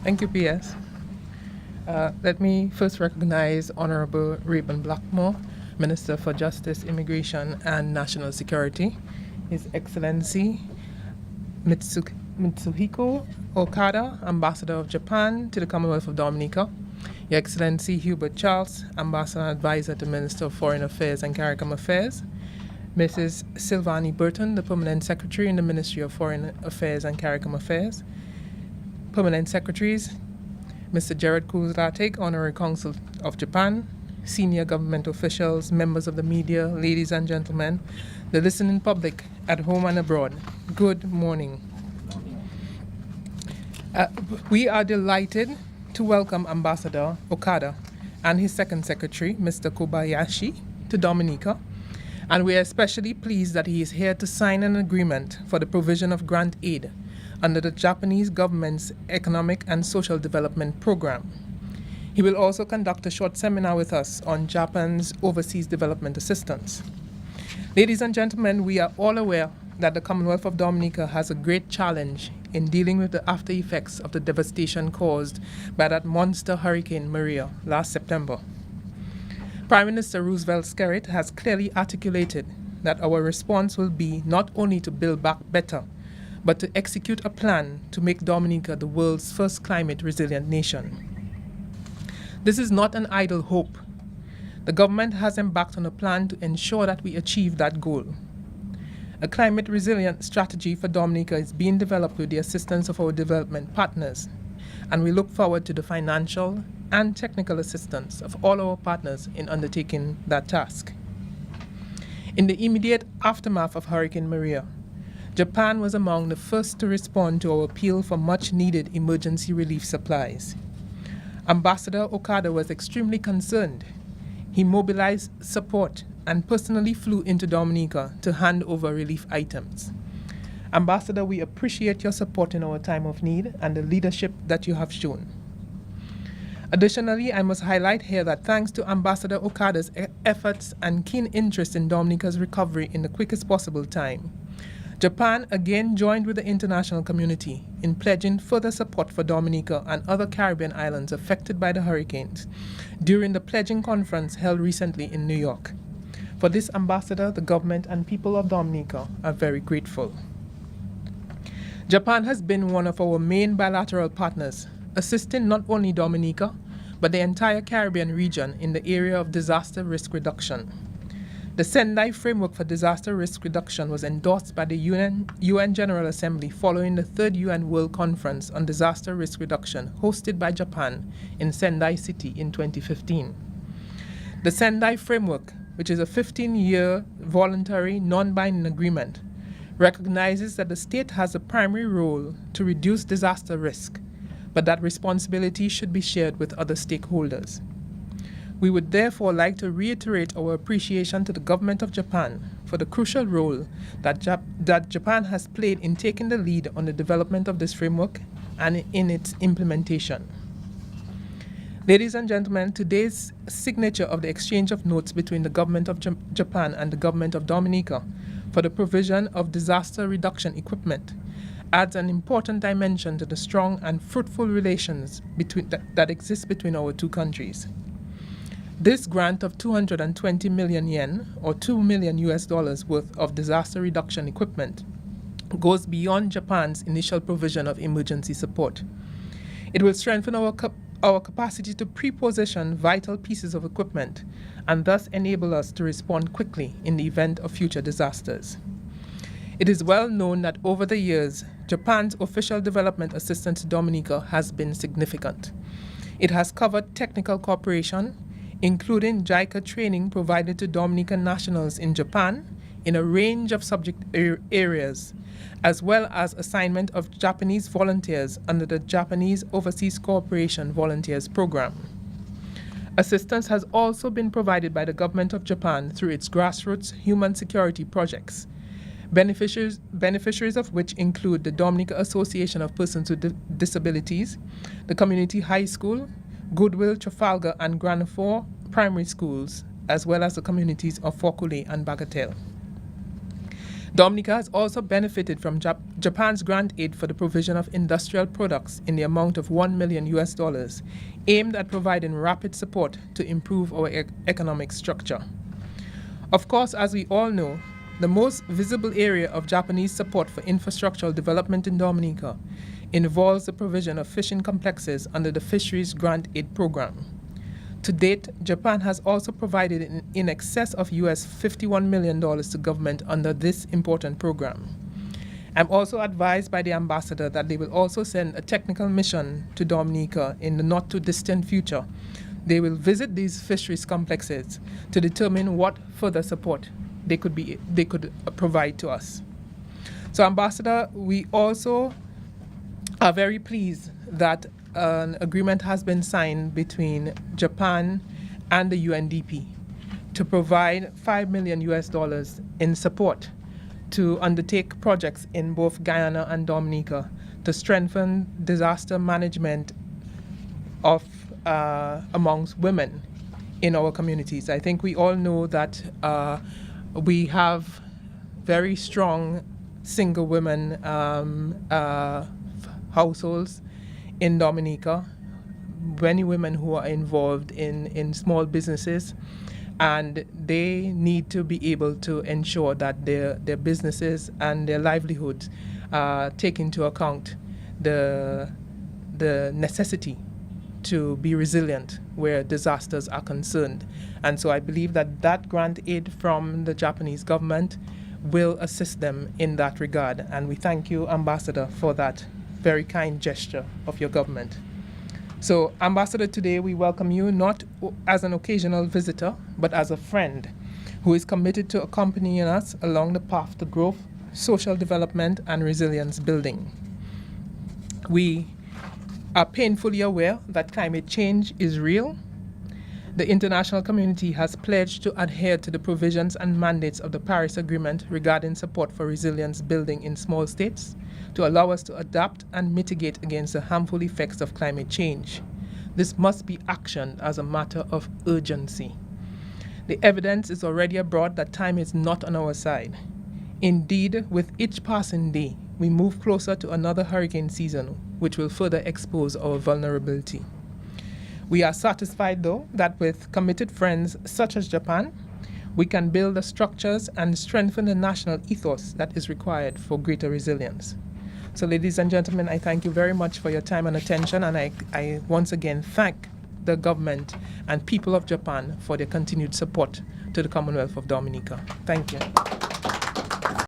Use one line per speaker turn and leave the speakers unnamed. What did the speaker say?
Thank you, PS. Let me first recognize Honorable Rayburn Blackmore, Minister for Justice, Immigration, and National Security, His Excellency Mitsuhiko Okada, Ambassador of Japan to the Commonwealth of Dominica, Your Excellency Hubert Charles, Ambassador and Advisor to Minister of Foreign Affairs and CARICOM Affairs, Mrs. Silvani Burton, the Permanent Secretary in the Ministry of Foreign Affairs and CARICOM Affairs, Permanent Secretaries, Mr. Jared Kuzlatek, Honorary Consul of Japan, senior government officials, members of the media, ladies and gentlemen, the listening public at home and abroad, good morning. We are delighted to welcome Ambassador Okada and his second secretary, Mr. Kobayashi, to Dominica, and we are especially pleased that he is here to sign an agreement for the provision of grant aid under the Japanese government's Economic and Social Development Program. He will also conduct a short seminar with us on Japan's overseas development assistance. Ladies and gentlemen, we are all aware that the Commonwealth of Dominica has a great challenge in dealing with the after effects of the devastation caused by that monster Hurricane Maria last September. Prime Minister Roosevelt Skerrit has clearly articulated that our response will be not only to build back better, but to execute a plan to make Dominica the world's first climate resilient nation. This is not an idle hope. The government has embarked on a plan to ensure that we achieve that goal. A climate resilient strategy for Dominica is being developed with the assistance of our development partners, and we look forward to the financial and technical assistance of all our partners in undertaking that task. In the immediate aftermath of Hurricane Maria, Japan was among the first to respond to our appeal for much-needed emergency relief supplies. Ambassador Okada was extremely concerned. He mobilized support and personally flew into Dominica to hand over relief items. Ambassador, we appreciate your support in our time of need and the leadership that you have shown. Additionally, I must highlight here that thanks to Ambassador Okada's efforts and keen interest in Dominica's recovery in the quickest possible time, Japan again joined with the international community in pledging further support for Dominica and other Caribbean islands affected by the hurricanes during the pledging conference held recently in New York. For this, Ambassador, the government and people of Dominica are very grateful. Japan has been one of our main bilateral partners, assisting not only Dominica, but the entire Caribbean region in the area of disaster risk reduction. The Sendai Framework for Disaster Risk Reduction was endorsed by the UN General Assembly following the 3rd UN World Conference on Disaster Risk Reduction hosted by Japan in Sendai City in 2015. The Sendai Framework, which is a 15-year voluntary non-binding agreement, recognizes that the state has a primary role to reduce disaster risk, but that responsibility should be shared with other stakeholders. We would therefore like to reiterate our appreciation to the government of Japan for the crucial role that Japan has played in taking the lead on the development of this framework and in its implementation. Ladies and gentlemen, today's signature of the exchange of notes between the government of Japan and the government of Dominica for the provision of disaster reduction equipment adds an important dimension to the strong and fruitful relations that exist between our two countries. This grant of 220 million yen, or $2 million worth of disaster reduction equipment, goes beyond Japan's initial provision of emergency support. It will strengthen our capacity to pre-position vital pieces of equipment and thus enable us to respond quickly in the event of future disasters. It is well known that over the years, Japan's official development assistance to Dominica has been significant. It has covered technical cooperation, including JICA training provided to Dominican nationals in Japan in a range of subject areas, as well as assignment of Japanese volunteers under the Japanese Overseas Cooperation Volunteers Program. Assistance has also been provided by the government of Japan through its grassroots human security projects, beneficiaries of which include the Dominica Association of Persons with Disabilities, the Community High School, Goodwill, Trafalgar, and Granophore primary schools, as well as the communities of Fokule and Bagatelle. Dominica has also benefited from Japan's grant aid for the provision of industrial products in the amount of $1 million US, aimed at providing rapid support to improve our economic structure. Of course, as we all know, the most visible area of Japanese support for infrastructural development in Dominica involves the provision of fishing complexes under the Fisheries Grant Aid Program. To date, Japan has also provided in excess of US $51 million to government under this important program. I'm also advised by the ambassador that they will also send a technical mission to Dominica in the not too distant future. They will visit these fisheries complexes to determine what further support they could provide to us. So, Ambassador, we also are very pleased that an agreement has been signed between Japan and the UNDP to provide $5 million US in support to undertake projects in both Guyana and Dominica to strengthen disaster management of amongst women in our communities. I think we all know that we have very strong single women households in Dominica, many women who are involved in small businesses, and they need to be able to ensure that their businesses and their livelihoods take into account the necessity to be resilient where disasters are concerned. And so I believe that grant aid from the Japanese government will assist them in that regard. And we thank you, Ambassador, for that very kind gesture of your government. So, Ambassador, today we welcome you not as an occasional visitor, but as a friend who is committed to accompanying us along the path to growth, social development, and resilience building. We are painfully aware that climate change is real. The international community has pledged to adhere to the provisions and mandates of the Paris Agreement regarding support for resilience building in small states to allow us to adapt and mitigate against the harmful effects of climate change. This must be actioned as a matter of urgency. The evidence is already abroad that time is not on our side. Indeed, with each passing day, we move closer to another hurricane season, which will further expose our vulnerability. We are satisfied, though, that with committed friends such as Japan, we can build the structures and strengthen the national ethos that is required for greater resilience. So, ladies and gentlemen, I thank you very much for your time and attention, and I once again thank the government and people of Japan for their continued support to the Commonwealth of Dominica. Thank you.